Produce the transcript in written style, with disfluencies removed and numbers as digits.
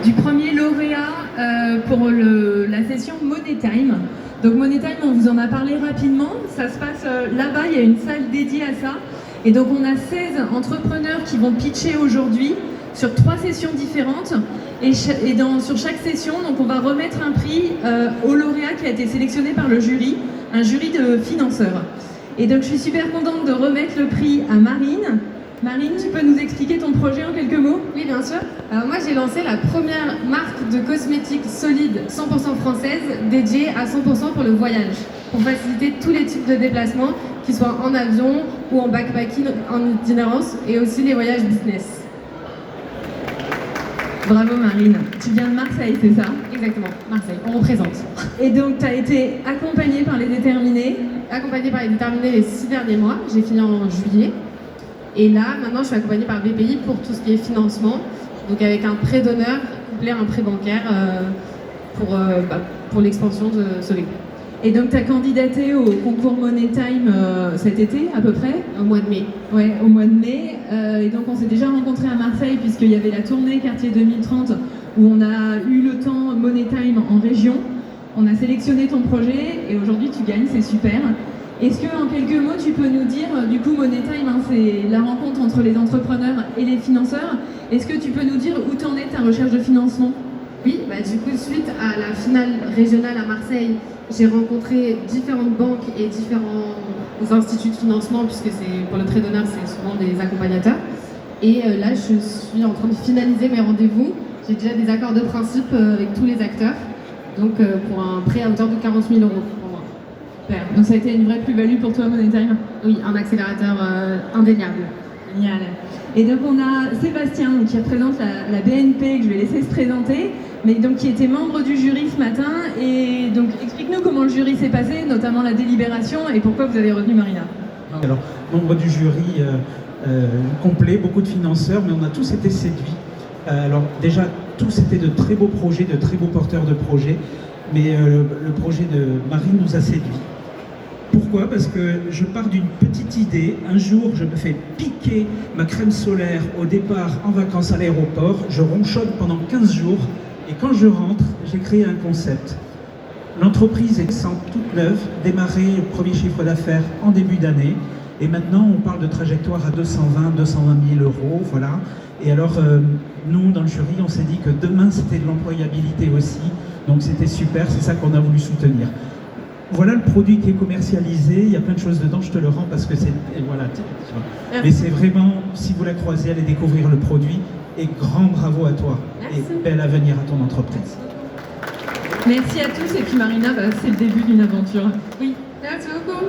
du premier lauréat pour la session Money Time. Donc Money Time, on vous en a parlé rapidement. Ça se passe là-bas, il y a une salle dédiée à ça. Et donc on a 16 entrepreneurs qui vont pitcher aujourd'hui sur 3 sessions différentes. Sur chaque session, donc on va remettre un prix au lauréat qui a été sélectionné par le jury, un jury de financeurs. Et donc je suis super contente de remettre le prix à Marine. Marine, tu peux nous expliquer ton projet en quelques mots? Oui, bien sûr. Alors moi, j'ai lancé la première marque de cosmétiques solide 100% française dédiée à 100% pour le voyage, pour faciliter tous les types de déplacements, qu'ils soient en avion ou en backpacking, en itinérance, et aussi les voyages business. Bravo Marine. Tu viens de Marseille, c'est ça? Exactement, Marseille, on représente. Et donc tu as été accompagnée par les déterminés? Accompagnée par les déterminés les 6 derniers mois, j'ai fini en juillet. Et là, maintenant, je suis accompagnée par BPI pour tout ce qui est financement, donc avec un prêt d'honneur couplé à un prêt bancaire pour l'expansion de Soleil. Et donc tu as candidaté au concours Money Time cet été à peu près? Au mois de mai. Ouais, au mois de mai. Et donc on s'est déjà rencontrés à Marseille puisqu'il y avait la tournée Quartier 2030 où on a eu le temps Money Time en région. On a sélectionné ton projet et aujourd'hui tu gagnes, c'est super. Est-ce que en quelques mots tu peux nous dire, du coup Money Time, hein, c'est la rencontre entre les entrepreneurs et les financeurs. Est-ce que tu peux nous dire où t'en es ta recherche de financement? Oui, du coup suite à la finale régionale à Marseille, j'ai rencontré différentes banques et différents instituts de financement, puisque pour le prêt d'honneur, c'est souvent des accompagnateurs. Et là, je suis en train de finaliser mes rendez-vous. J'ai déjà des accords de principe avec tous les acteurs, donc pour un prêt à hauteur de 40 000 € pour moi. Super. Donc ça a été une vraie plus-value pour toi, Money Time? Oui, un accélérateur indéniable. Génial. Et donc on a Sébastien qui représente la BNP, que je vais laisser se présenter, mais donc qui était membre du jury ce matin. Et donc explique-nous comment le jury s'est passé, notamment la délibération, et pourquoi vous avez retenu Marina. Alors, membre du jury complet, beaucoup de financeurs, mais on a tous été séduits. Alors déjà, tous étaient de très beaux projets, de très beaux porteurs de projets, mais le projet de Marine nous a séduits. Pourquoi? Parce que je pars d'une petite idée. Un jour, je me fais piquer ma crème solaire au départ en vacances à l'aéroport. Je ronchonne pendant 15 jours. Et quand je rentre, j'ai créé un concept. L'entreprise est toute neuve, démarré le premier chiffre d'affaires en début d'année. Et maintenant, on parle de trajectoire à 220 000 €, voilà. Et alors, nous, dans le jury, on s'est dit que demain, c'était de l'employabilité aussi. Donc c'était super, c'est ça qu'on a voulu soutenir. Voilà le produit qui est commercialisé, il y a plein de choses dedans, je te le rends parce que c'est... Voilà, mais c'est vraiment, si vous la croisez, allez découvrir le produit et grand bravo à toi. Merci. Et bel avenir à ton entreprise. Merci à tous et puis Marina, c'est le début d'une aventure. Oui, merci beaucoup.